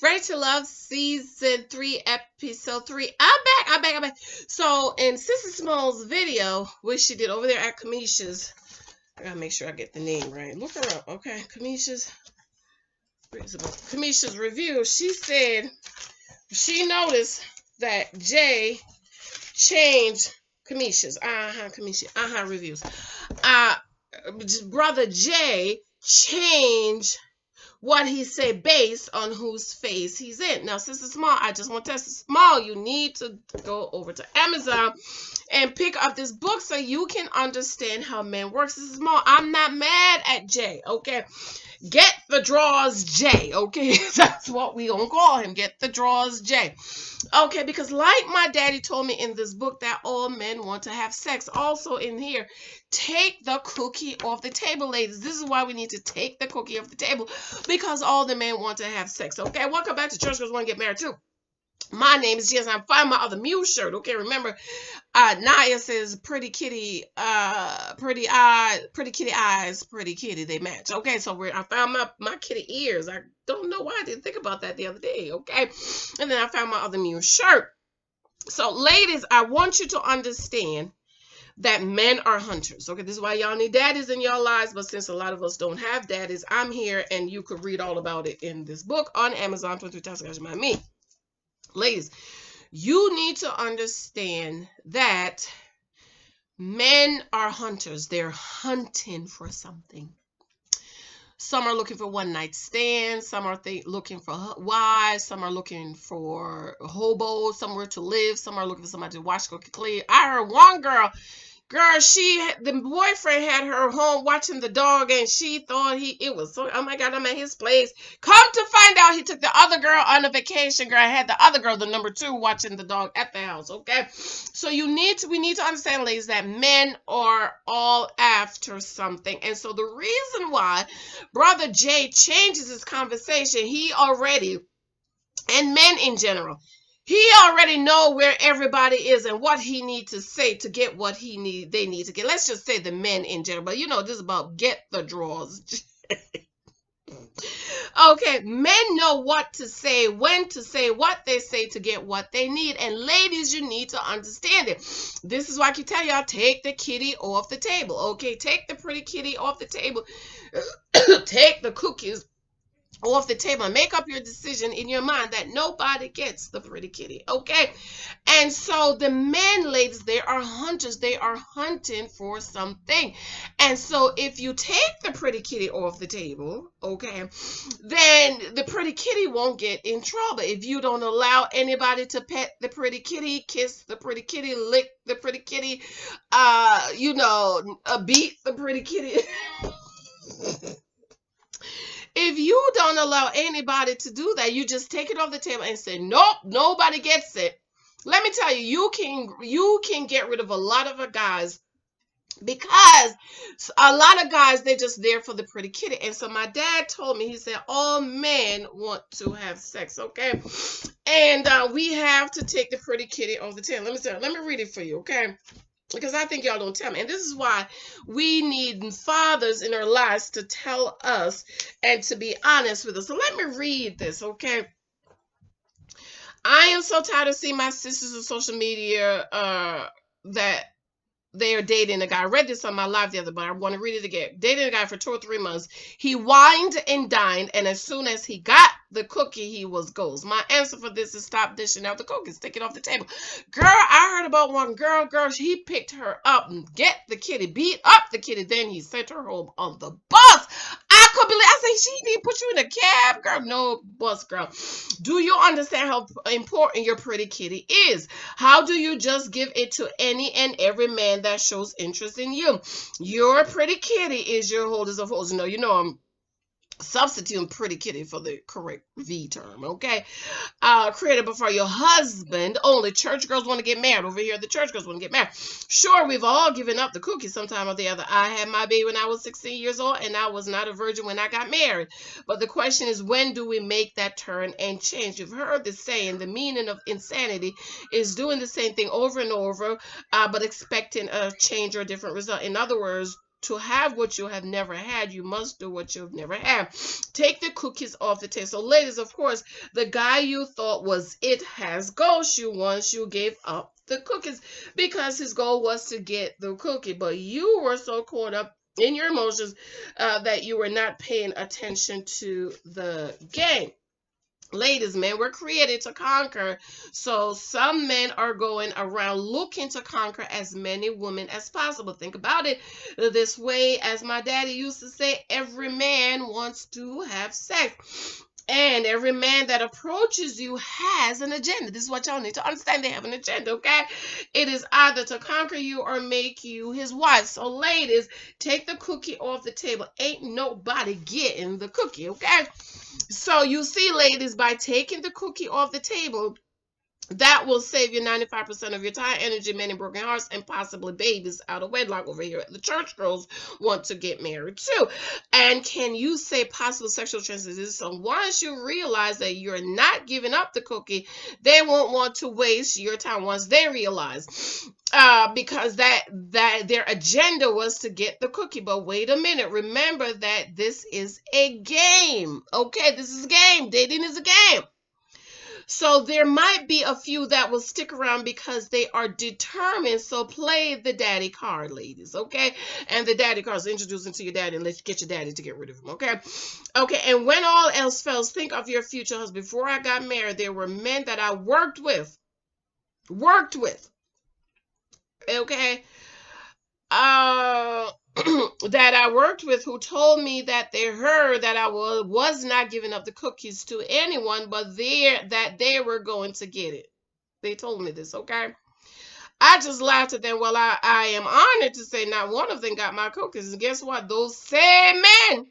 Ready to Love season 3, episode 3. I'm back. So in Sister Small's video, which she did over there at Kamisha's, I gotta make sure I get the name right. Look her up, okay? Kamisha's review. She said she noticed that Jay changed Kamisha's reviews. Brother Jay changed what he said based on whose face he's in. Now, Sister Small, I just want to tell Sister Small, you need to go over to Amazon and pick up this book so you can understand how men work. Sister Small, I'm not mad at Jay, okay? Get the drawers Jay, okay? That's what we gonna call him. Get the drawers Jay. Okay, because like my daddy told me in this book that all men want to have sex. Also in here, take the cookie off the table, ladies. This is why we need to take the cookie off the table, because all the men want to have sex. Okay, welcome back to Church Girls Want to Get Married Too. My name is Janice. I'm finding my other Muse shirt. Okay, remember, Naya says pretty kitty, pretty kitty eyes, pretty kitty, they match. Okay, so I found my kitty ears. I don't know why I didn't think about that the other day. Okay, and then I found my other Muse shirt. So ladies, I want you to understand that men are hunters. Okay, this is why y'all need daddies in your lives, but since a lot of us don't have daddies, I'm here and you could read all about it in this book on Amazon, 23 times God remind me. Ladies, you need to understand that men are hunters. They're hunting for something. Some are looking for one night stands. Some are looking for wives. Some are looking for hobos, somewhere to live. Some are looking for somebody to watch, cook, and clean. I heard one girl, the boyfriend had her home watching the dog, and she thought it was so, oh my God, I'm at his place. Come to find out, he took the other girl on a vacation. Girl had the other girl, the number 2, watching the dog at the house. Okay, so we need to understand, ladies, that men are all after something. And so the reason why Brother Jay changes his conversation, and men in general, he already know where everybody is and what he needs to say to get what they need to get. Let's just say the men in general, but this is about get the drawers. Okay, men know what to say, when to say, what they say to get what they need. And ladies, you need to understand it. This is why I keep telling y'all, take the kitty off the table. Okay, take the pretty kitty off the table. Take the cookies off the table and make up your decision in your mind that nobody gets the pretty kitty. Okay, and so the men, ladies, they are hunters. They are hunting for something. And so if you take the pretty kitty off the table, okay, then the pretty kitty won't get in trouble. If you don't allow anybody to pet the pretty kitty, kiss the pretty kitty, lick the pretty kitty, beat the pretty kitty. If you don't allow anybody to do that, you just take it off the table and say, nope, nobody gets it. Let me tell you, you can get rid of a lot of guys, because a lot of guys, they're just there for the pretty kitty. And so my dad told me, he said, all men want to have sex, okay? And we have to take the pretty kitty off the table. Let me read it for you, okay? Because I think y'all don't tell me. And this is why we need fathers in our lives to tell us and to be honest with us. So let me read this, okay? I am so tired of seeing my sisters on social media that they are dating a guy. I read this on my live the other, but I want to read it again. Dating a guy for 2 or 3 months. He wined and dined, and as soon as he got the cookie, he was ghost. My answer for this is stop dishing out the cookies. Take it off the table. Girl, I heard about one girl, he picked her up and get the kitty, beat up the kitty, then he sent her home on the bus. I could believe, I say, she didn't put you in a cab, girl. No, bus, girl. Do you understand how important your pretty kitty is? How do you just give it to any and every man that shows interest in you? Your pretty kitty is your holders of holes. I'm substituting pretty kitty for the correct V term, okay? Created before your husband. Only church girls want to get married. Over here, the church girls want to get married. Sure, we've all given up the cookies sometime or the other. I had my baby when I was 16 years old, and I was not a virgin when I got married. But the question is, when do we make that turn and change? You've heard the saying, the meaning of insanity is doing the same thing over and over, but expecting a change or a different result. In other words, to have what you have never had, you must do what you've never had. Take the cookies off the table. So, ladies, of course, the guy you thought was it has ghost you once you gave up the cookies because his goal was to get the cookie. But you were so caught up in your emotions that you were not paying attention to the game. Ladies, men were created to conquer. So some men are going around looking to conquer as many women as possible. Think about it this way. As my daddy used to say, every man wants to have sex. And every man that approaches you has an agenda. This is what y'all need to understand. They have an agenda, okay? It is either to conquer you or make you his wife. So, ladies, take the cookie off the table. Ain't nobody getting the cookie, okay? So, you see, ladies, by taking the cookie off the table, that will save you 95% of your time, energy, men, and broken hearts, and possibly babies out of wedlock. Over here at the church girls want to get married too. And can you say possible sexual transmission? So once you realize that you're not giving up the cookie, they won't want to waste your time once they realize. Because that their agenda was to get the cookie. But wait a minute, remember that this is a game. Okay, this is a game. Dating is a game. So there might be a few that will stick around because they are determined. So play the daddy card, ladies, okay? And the daddy card is introducing to your daddy, and let's get your daddy to get rid of him, okay? Okay, and when all else fails, think of your future husband. Before I got married, there were men that I worked with, okay? That I worked with who told me that they heard that I was not giving up the cookies to anyone, but that they were going to get it. They told me this, okay? I just laughed at them. Well, I am honored to say not one of them got my cookies. And guess what? Those same men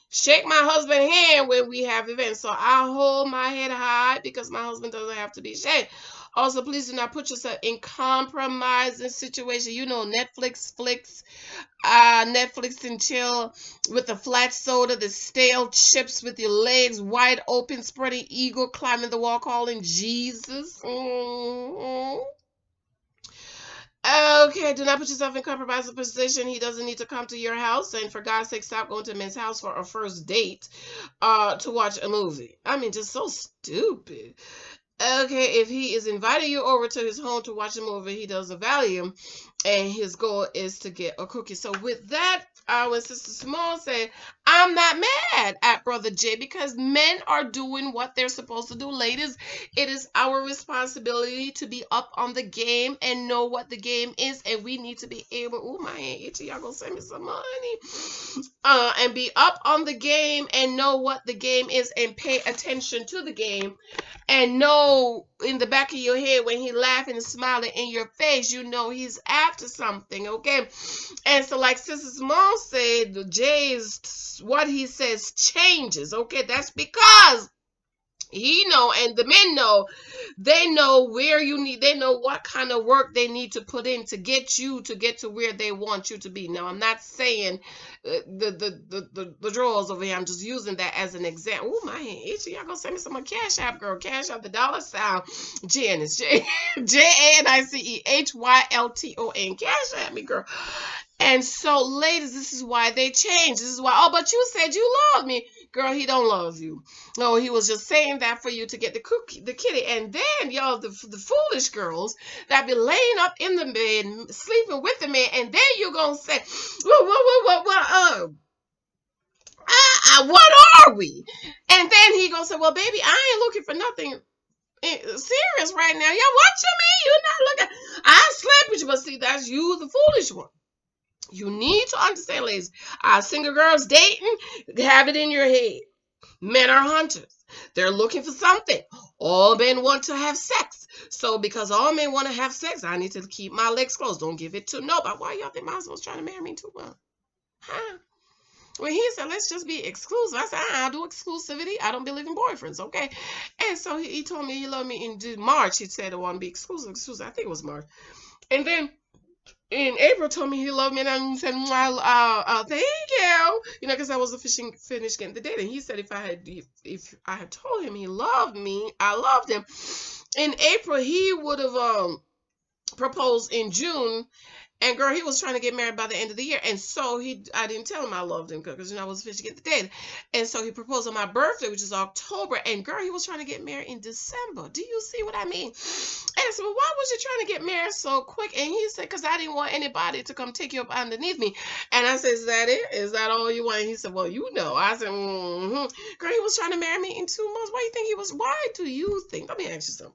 shake my husband's hand when we have events. So I hold my head high because my husband doesn't have to be shaken. Also, please do not put yourself in compromising situation. You know, Netflix and chill with the flat soda, the stale chips with your legs wide open, spreading eagle, climbing the wall, calling Jesus. Okay, do not put yourself in compromising position. He doesn't need to come to your house, and for God's sake, stop going to a man's house for a first date to watch a movie. I mean, just so stupid. Okay, if he is inviting you over to his home to watch a movie, he doesn't value, and his goal is to get a cookie. So with that, when Sister Small said, I'm not mad at Brother Jay because men are doing what they're supposed to do. Ladies, it is our responsibility to be up on the game and know what the game is, and we need to be able, oh, my hand itchy, y'all gonna send me some money, and be up on the game and know what the game is and pay attention to the game. And know in the back of your head when he's laughing and smiling in your face, you know he's after something, okay? And so like Sister Small said, Jay's, what he says changes, okay? That's because he know, and the men know, they know where you need, they know what kind of work they need to put in to get you to get to where they want you to be. Now, I'm not saying the drawers over here. I'm just using that as an example. Oh, my hand itchy. Y'all gonna send me some more Cash App, girl. Cash App, the $, Janice, JANICEHYLTON. Cash App me, girl. And so, ladies, this is why they change. This is why, oh, but you said you love me. Girl, he don't love you. No, he was just saying that for you to get the kitty. And then, y'all, the foolish girls that be laying up in the bed, sleeping with the man, and then you gonna say, what are we? And then he gonna say, well, baby, I ain't looking for nothing serious right now. Yeah, what you mean? You're not looking. I slept with you, but see, that's you, the foolish one. You need to understand, ladies, single girls dating, have it in your head. Men are hunters. They're looking for something. All men want to have sex. So because all men want to have sex, I need to keep my legs closed. Don't give it to nobody. Why y'all think my husband was trying to marry me too? Well, huh? When he said, let's just be exclusive, I said, I do exclusivity. I don't believe in boyfriends, okay? And so he told me he loved me in March. He said, I want to be exclusive. I think it was March. And then in April, told me he loved me, and I said, thank you, because I wasn't finished getting the date. And he said if I had told him he loved me, I loved him. In April, he would have proposed in June, And girl, he was trying to get married by the end of the year. And so I didn't tell him I loved him because, I was fishing at the date. And so he proposed on my birthday, which is October. And girl, he was trying to get married in December. Do you see what I mean? And I said, well, why was you trying to get married so quick? And he said, because I didn't want anybody to come take you up underneath me. And I said, is that it? Is that all you want? And he said, well, I said, girl, he was trying to marry me in 2 months. Why do you think? Let me ask you something.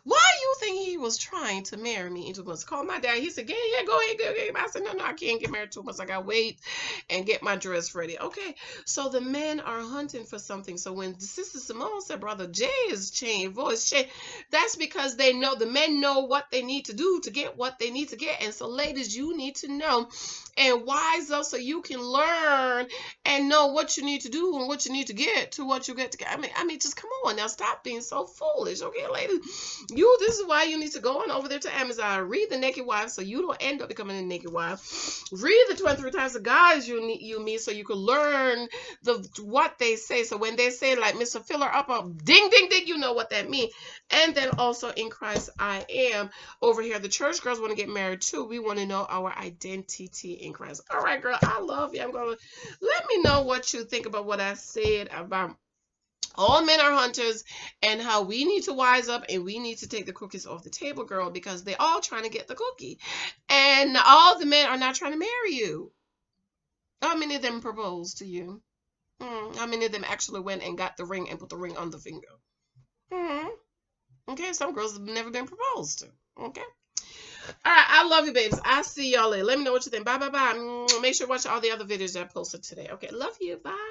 Why you think he was trying to marry me in 2 months? Call my dad. He said, yeah, go ahead, go ahead. I said, no, I can't get married 2 months. I got to wait and get my dress ready. Okay, so the men are hunting for something. So when Sister Simone said, Brother Jay is changed, voice changed, that's because they know, the men know what they need to do to get what they need to get. And so ladies, you need to know and wise up so you can learn and know what you need to do and what you need to get to what you get to get. I mean, just come on now, stop being so foolish, okay, ladies? This is why you need to go on over there to Amazon, read The Naked Wife so you don't end up becoming a naked wife. Read the 23 Types of Guys you meet so you can learn what they say. So when they say like Mr. Filler up, ding, ding, ding, you know what that means. And then also in Christ I am. Over here, the church girls want to get married too. We want to know our identity in Christ. All right, girl, I love you. Let me know what you think about what I said about all men are hunters and how we need to wise up and we need to take the cookies off the table, girl, because they're all trying to get the cookie. And all the men are not trying to marry you. How many of them proposed to you? How many of them actually went and got the ring and put the ring on the finger? Okay, some girls have never been proposed to. Okay. All right, I love you, babes. I'll see y'all later. Let me know what you think. Bye, bye, bye. Make sure to watch all the other videos that I posted today. Okay, love you. Bye.